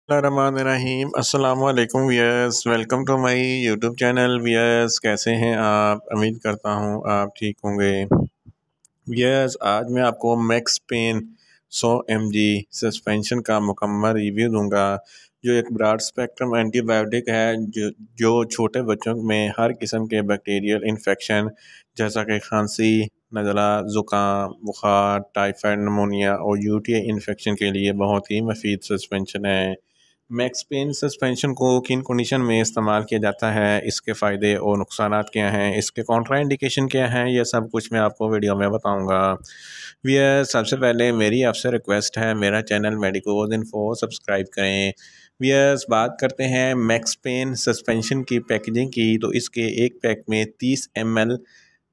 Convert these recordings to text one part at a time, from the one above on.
रहीम अस्सलाम वालेकुम viewers, welcome to my YouTube channel. Viewers, कैसे हैं आप? उम्मीद करता हूँ आप ठीक होंगे। वियर्स, आज मैं आपको मैक्स पेन 100 mg सस्पेंशन का मुकम्मल रिव्यू दूंगा, जो एक ब्रॉड स्पेक्ट्रम एंटीबायोटिक है जो छोटे बच्चों में हर किस्म के बैक्टीरियल इन्फेक्शन जैसा कि खांसी, नज़ला, ज़ुकाम, बुखार, टाइफाइड, नमोनिया और यूटीआई इन्फेक्शन के लिए बहुत ही मुफीद सस्पेंशन है। मैक्स पेन सस्पेंशन को किन कंडीशन में इस्तेमाल किया जाता है, इसके फ़ायदे और नुकसानात क्या हैं, इसके कॉन्ट्राइंडिकेशन क्या हैं, यह सब कुछ मैं आपको वीडियो में बताऊंगा। वियर, सबसे पहले मेरी आपसे रिक्वेस्ट है, मेरा चैनल मेडिकोज इन्फो सब्सक्राइब करें। वियर्स, बात करते हैं मैक्स पेन सस्पेंशन की पैकेजिंग की, तो इसके एक पैक में 30 ml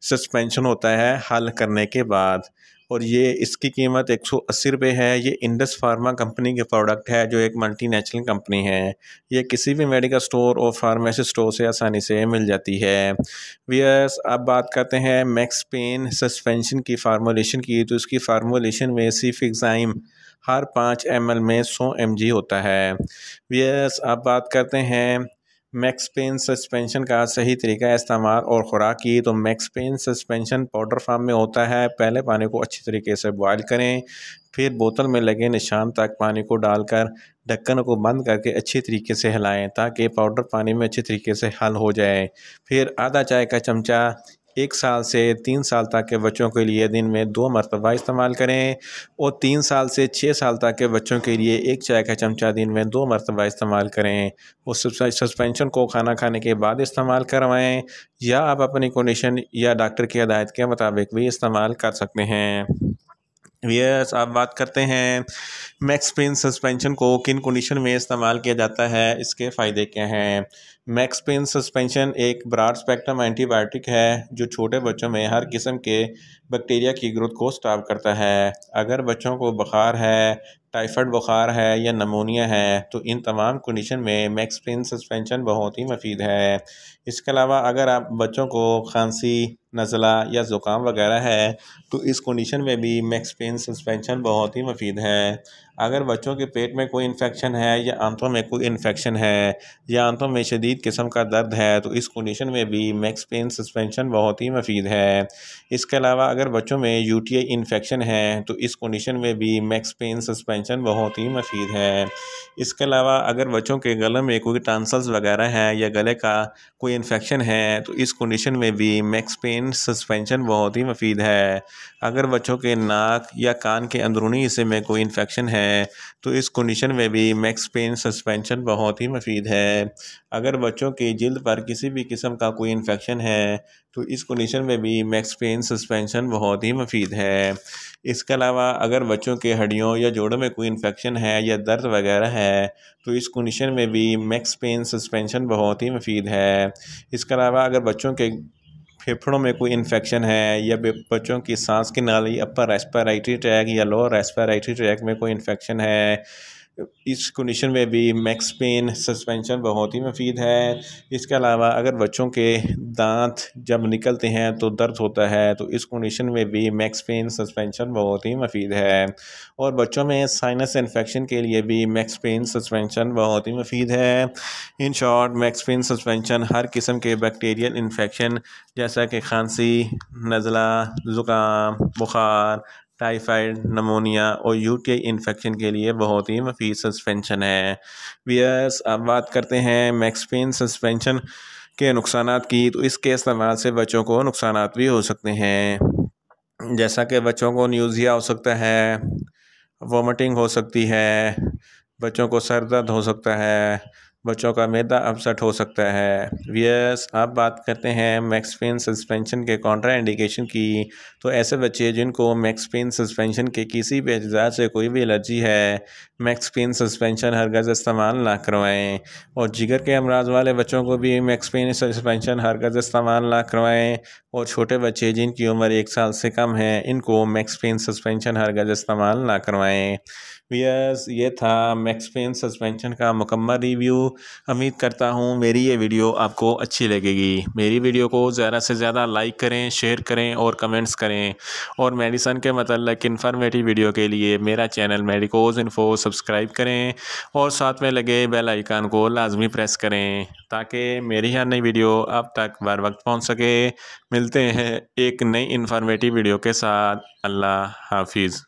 सस्पेंशन होता है हल करने के बाद, और ये इसकी कीमत 180 रुपये है। ये इंडस फार्मा कंपनी के प्रोडक्ट है, जो एक मल्टीनेशनल कंपनी है। ये किसी भी मेडिकल स्टोर और फार्मेसी स्टोर से आसानी से मिल जाती है। वियर्स, अब बात करते हैं मैक्स पेन सस्पेंशन की फार्मूलेशन की, तो इसकी फार्मूलेशन में सिफिक्साइम हर 5 ml में 100 mg होता है। वियर्स, अब बात करते हैं मैक्स पेन सस्पेंशन का सही तरीका इस्तेमाल और ख़ुराक की, तो Max pen suspension powder form में होता है। पहले पानी को अच्छी तरीके से बॉयल करें, फिर बोतल में लगे निशान तक पानी को डालकर ढक्कन को बंद करके अच्छी तरीके से हिलाएं, ताकि पाउडर पानी में अच्छी तरीके से हल हो जाए। फिर आधा चाय का चमचा 1 साल से 3 साल तक के बच्चों के लिए दिन में 2 मरतबा इस्तेमाल करें, और 3 साल से 6 साल तक के बच्चों के लिए 1 चाय का चमचा दिन में 2 मरतबा इस्तेमाल करें। उस सस्पेंशन को खाना खाने के बाद इस्तेमाल करवाएं, या आप अपनी कंडीशन या डॉक्टर की हिदायत के मुताबिक भी इस्तेमाल कर सकते हैं। यस, आप बात करते हैं मैक्स पेन सस्पेंशन को किन कंडीशन में इस्तेमाल किया जाता है, इसके फ़ायदे क्या हैं। मैक्स पेन सस्पेंशन एक ब्रॉड स्पेक्ट्रम एंटीबायोटिक है, जो छोटे बच्चों में हर किस्म के बैक्टीरिया की ग्रोथ को स्टॉप करता है। अगर बच्चों को बुखार है, टाइफाइड बुखार है या नमोनिया है, तो इन तमाम कंडीशन में मैक्स पेन सस्पेंशन बहुत ही मुफीद है। इसके अलावा अगर आप बच्चों को खांसी, नज़ला या ज़ुकाम वगैरह है, तो इस कंडीशन में भी मैक्स पेन सस्पेंशन बहुत ही मुफीद है। अगर बच्चों के पेट में कोई इन्फेक्शन है या आंतों में कोई इन्फेक्शन है या आंतों में शदीद किस्म का दर्द है, तो इस कंडीशन में भी मैक्स पेन सस्पेंशन बहुत ही मुफीद है। इसके अलावा अगर बच्चों में यूटीआई इन्फेक्शन है, तो इस कंडीशन में भी मैक्स पेन सस्पेंशन बहुत ही मुफीद है। इसके अलावा अगर बच्चों के गले में कोई टॉन्सिल्स वगैरह है या गले का कोई इन्फेक्शन है, तो इस कंडीशन में भी मैक्स पेन सस्पेंशन बहुत ही मुफीद है। अगर बच्चों के नाक या कान के अंदरूनी हिस्से में कोई इन्फेक्शन है, तो इस कंडीशन में भी मैक्स पेन सस्पेंशन बहुत ही मुफीद है। अगर बच्चों की जिल्द पर किसी भी किस्म का कोई इन्फेक्शन है, तो इस कंडीशन में भी मैक्स पेन सस्पेंशन बहुत ही मुफीद है। इसके अलावा अगर बच्चों के हड्डियों या जोड़ों में कोई इन्फेक्शन है या दर्द वगैरह है, तो इस कंडीशन में भी मैक्स पेन सस्पेंशन बहुत ही मुफीद है। इसके अलावा अगर बच्चों के फेफड़ों में कोई इन्फेक्शन है या बच्चों की सांस की नाली, अपर रेस्पिरेटरी ट्रैक या लोअर रेस्पिरेटरी ट्रैक में कोई इन्फेक्शन है, इस कंडीशन में भी मैक्स पेन सस्पेंशन बहुत ही मुफीद है। इसके अलावा अगर बच्चों के दांत जब निकलते हैं तो दर्द होता है, तो इस कंडीशन में भी मैक्स पेन सस्पेंशन बहुत ही मुफीद है। और बच्चों में साइनस इन्फेक्शन के लिए भी मैक्स पेन सस्पेंशन बहुत ही मुफीद है। In short, max pen suspension हर किस्म के बैक्टीरियल इन्फेक्शन जैसा कि खांसी, नज़ला, ज़ुकाम, बुखार, टाइफाइड, नमोनिया और यूटीआई इन्फेक्शन के लिए बहुत ही मुफीद सस्पेंशन है। वियर्स, अब बात करते हैं मैक्स पेन सस्पेंशन के नुकसानात की, तो इसके इस्तेमाल से बच्चों को नुकसानात भी हो सकते हैं, जैसा कि बच्चों को न्यूज़िया हो सकता है, वोमिटिंग हो सकती है, बच्चों को सर दर्द हो सकता है, बच्चों का मैदा अपसेट हो सकता है। वियर्स, अब बात करते हैं मैक्स पेन सस्पेंशन के कॉन्ट्रा इंडिकेशन की, तो ऐसे बच्चे जिनको मैक्स पेन सस्पेंशन के किसी भी अज्जा से कोई भी एलर्जी है, मैक्स पेन सस्पेंशन हरगज़ इस्तेमाल ना करवाएं। और जिगर के अमराज वाले बच्चों को भी मैक्स पेन सस्पेंशन हरगज़ इस्तेमाल ना करवाएं। और छोटे बच्चे जिनकी उम्र 1 साल से कम है, इनको मैक्स पेन सस्पेंशन हरगज़ इस्तेमाल ना करवाएं। वियर्स, ये था मैक्स पेन सस्पेंशन का मुकम्मल रिव्यू। उम्मीद करता हूँ मेरी ये वीडियो आपको अच्छी लगेगी। मेरी वीडियो को ज़्यादा से ज़्यादा लाइक करें, शेयर करें और कमेंट्स करें। और मेडिसन के मतलब इन्फॉर्मेटिव वीडियो के लिए मेरा चैनल मेडिकोज इन्फो सब्सक्राइब करें और साथ में लगे बेल आइकन को लाजमी प्रेस करें ताकि मेरी हर नई वीडियो आप तक बर वक्त पहुँच सके। मिलते हैं एक नई इन्फॉर्मेटिव वीडियो के साथ। अल्लाह हाफिज़।